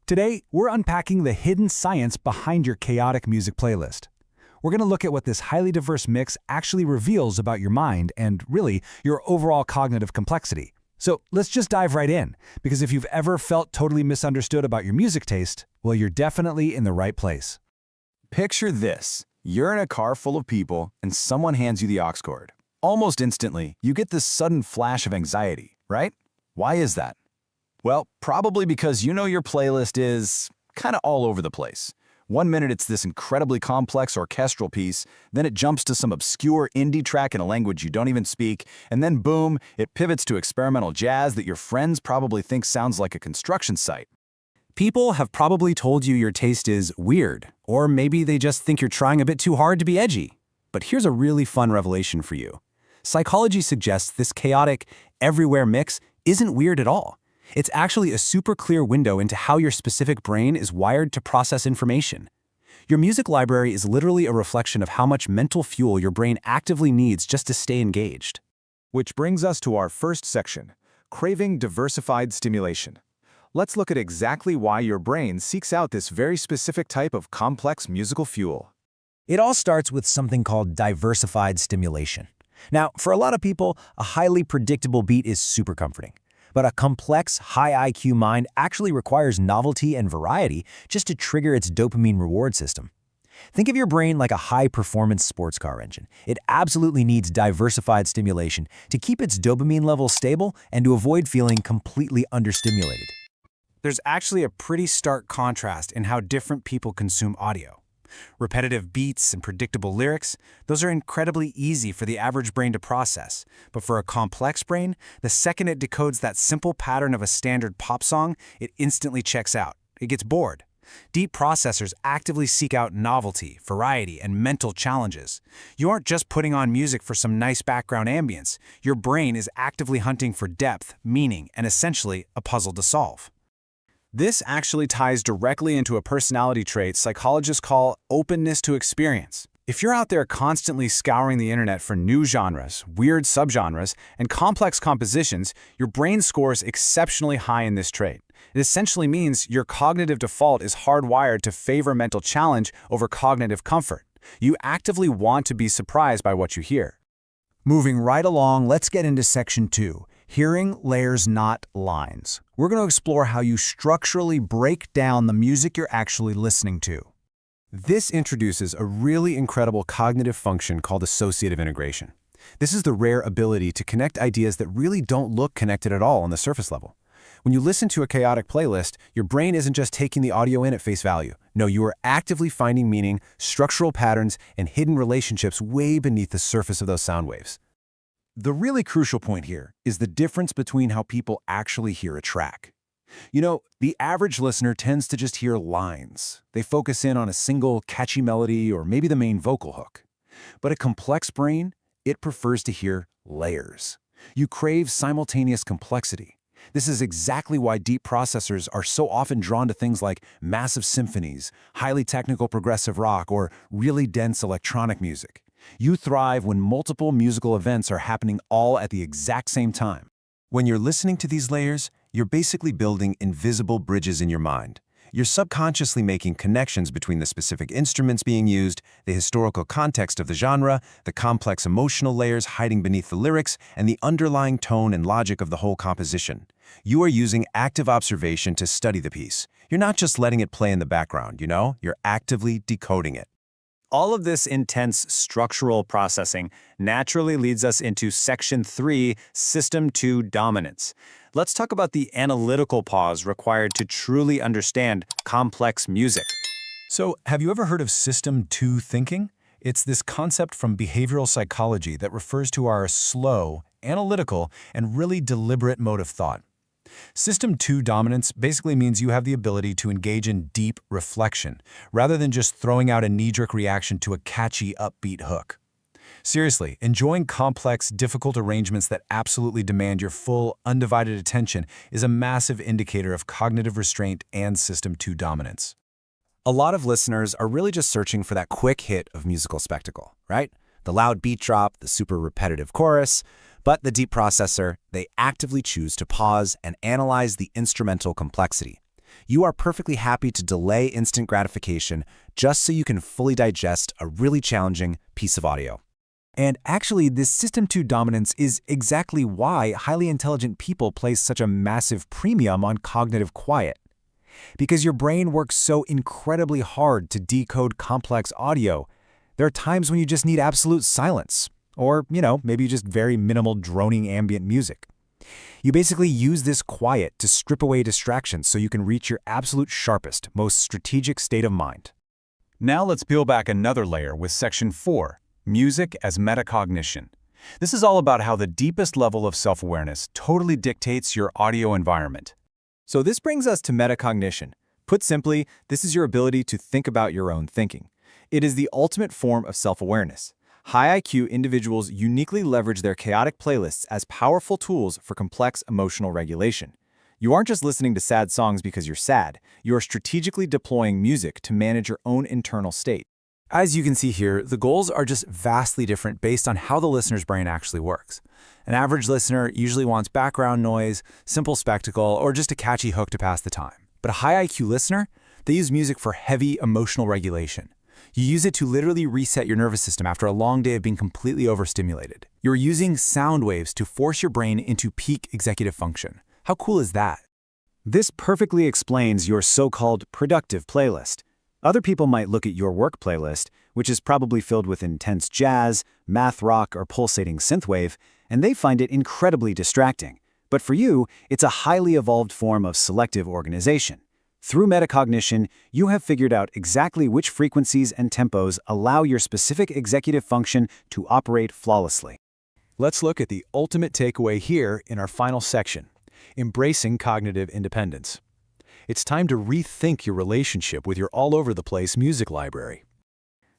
Today, we're unpacking the hidden science behind your chaotic music playlist. We're going to look at what this highly diverse mix actually reveals about your mind and, really, your overall cognitive complexity. So let's just dive right in, because if you've ever felt totally misunderstood about your music taste, well, you're definitely in the right place. Picture this. You're in a car full of people and someone hands you the aux cord. Almost instantly, you get this sudden flash of anxiety, right? Why is that? Well, probably because you know your playlist is kind of all over the place. One minute it's this incredibly complex orchestral piece, then it jumps to some obscure indie track in a language you don't even speak, and then boom, it pivots to experimental jazz that your friends probably think sounds like a construction site. People have probably told you your taste is weird, or maybe they just think you're trying a bit too hard to be edgy. But here's a really fun revelation for you. Psychology suggests this chaotic, everywhere mix isn't weird at all. It's actually a super clear window into how your specific brain is wired to process information. Your music library is literally a reflection of how much mental fuel your brain actively needs just to stay engaged. Which brings us to our first section, craving diversified stimulation. Let's look at exactly why your brain seeks out this very specific type of complex musical fuel. It all starts with something called diversified stimulation. Now, for a lot of people, a highly predictable beat is super comforting. But a complex, high IQ mind actually requires novelty and variety just to trigger its dopamine reward system. Think of your brain like a high-performance sports car engine. It absolutely needs diversified stimulation to keep its dopamine levels stable and to avoid feeling completely understimulated. There's actually a pretty stark contrast in how different people consume audio. Repetitive beats and predictable lyrics, those are incredibly easy for the average brain to process. But for a complex brain, the second it decodes that simple pattern of a standard pop song, it instantly checks out. It gets bored. Deep processors actively seek out novelty, variety, and mental challenges. You aren't just putting on music for some nice background ambience. Your brain is actively hunting for depth, meaning, and essentially a puzzle to solve. This actually ties directly into a personality trait psychologists call openness to experience. If you're out there constantly scouring the internet for new genres, weird subgenres, and complex compositions, your brain scores exceptionally high in this trait. It essentially means your cognitive default is hardwired to favor mental challenge over cognitive comfort. You actively want to be surprised by what you hear. Moving right along, let's get into Section 2. Hearing layers, not lines. We're going to explore how you structurally break down the music you're actually listening to. This introduces a really incredible cognitive function called associative integration. This is the rare ability to connect ideas that really don't look connected at all on the surface level. When you listen to a chaotic playlist, your brain isn't just taking the audio in at face value. No, you are actively finding meaning, structural patterns, and hidden relationships way beneath the surface of those sound waves. The really crucial point here is the difference between how people actually hear a track. You know, the average listener tends to just hear lines. They focus in on a single catchy melody or maybe the main vocal hook. But a complex brain, it prefers to hear layers. You crave simultaneous complexity. This is exactly why deep processors are so often drawn to things like massive symphonies, highly technical progressive rock, or really dense electronic music. You thrive when multiple musical events are happening all at the exact same time. When you're listening to these layers, you're basically building invisible bridges in your mind. You're subconsciously making connections between the specific instruments being used, the historical context of the genre, the complex emotional layers hiding beneath the lyrics, and the underlying tone and logic of the whole composition. You are using active observation to study the piece. You're not just letting it play in the background, you're actively decoding it. All of this intense structural processing naturally leads us into Section 3, System 2 Dominance. Let's talk about the analytical pause required to truly understand complex music. So, have you ever heard of System 2 thinking? It's this concept from behavioral psychology that refers to our slow, analytical, and really deliberate mode of thought. System 2 dominance basically means you have the ability to engage in deep reflection, rather than just throwing out a knee-jerk reaction to a catchy, upbeat hook. Seriously, enjoying complex, difficult arrangements that absolutely demand your full, undivided attention is a massive indicator of cognitive restraint and System 2 dominance. A lot of listeners are really just searching for that quick hit of musical spectacle, right? The loud beat drop, the super repetitive chorus. But the deep processor, they actively choose to pause and analyze the instrumental complexity. You are perfectly happy to delay instant gratification just so you can fully digest a really challenging piece of audio. And actually, this System 2 dominance is exactly why highly intelligent people place such a massive premium on cognitive quiet. Because your brain works so incredibly hard to decode complex audio, there are times when you just need absolute silence, or, maybe just very minimal droning ambient music. You basically use this quiet to strip away distractions so you can reach your absolute sharpest, most strategic state of mind. Now let's peel back another layer with Section 4, Music as Metacognition. This is all about how the deepest level of self-awareness totally dictates your audio environment. So this brings us to metacognition. Put simply, this is your ability to think about your own thinking. It is the ultimate form of self-awareness. High IQ individuals uniquely leverage their chaotic playlists as powerful tools for complex emotional regulation. You aren't just listening to sad songs because you're sad. You are strategically deploying music to manage your own internal state. As you can see here, the goals are just vastly different based on how the listener's brain actually works. An average listener usually wants background noise, simple spectacle, or just a catchy hook to pass the time. But a high IQ listener, they use music for heavy emotional regulation. You use it to literally reset your nervous system after a long day of being completely overstimulated. You're using sound waves to force your brain into peak executive function. How cool is that? This perfectly explains your so-called productive playlist. Other people might look at your work playlist, which is probably filled with intense jazz, math rock, or pulsating synthwave, and they find it incredibly distracting. But for you, it's a highly evolved form of selective organization. Through metacognition, you have figured out exactly which frequencies and tempos allow your specific executive function to operate flawlessly. Let's look at the ultimate takeaway here in our final section, embracing cognitive independence. It's time to rethink your relationship with your all-over-the-place music library.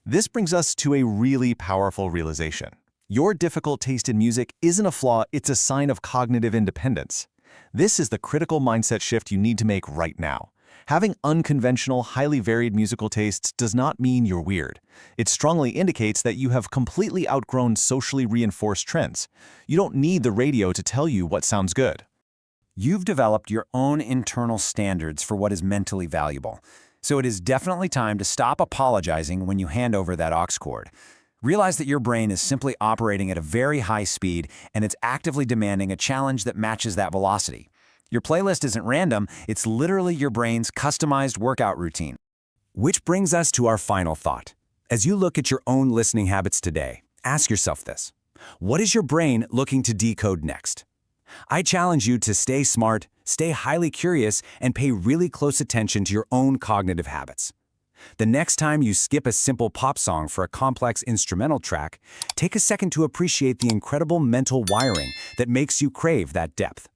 This brings us to a really powerful realization. Your difficult taste in music isn't a flaw, it's a sign of cognitive independence. This is the critical mindset shift you need to make right now. Having unconventional, highly varied musical tastes does not mean you're weird. It strongly indicates that you have completely outgrown socially reinforced trends. You don't need the radio to tell you what sounds good. You've developed your own internal standards for what is mentally valuable. So it is definitely time to stop apologizing when you hand over that aux cord. Realize that your brain is simply operating at a very high speed and it's actively demanding a challenge that matches that velocity. Your playlist isn't random, it's literally your brain's customized workout routine. Which brings us to our final thought. As you look at your own listening habits today, ask yourself this. What is your brain looking to decode next? I challenge you to stay smart, stay highly curious, and pay really close attention to your own cognitive habits. The next time you skip a simple pop song for a complex instrumental track, take a second to appreciate the incredible mental wiring that makes you crave that depth.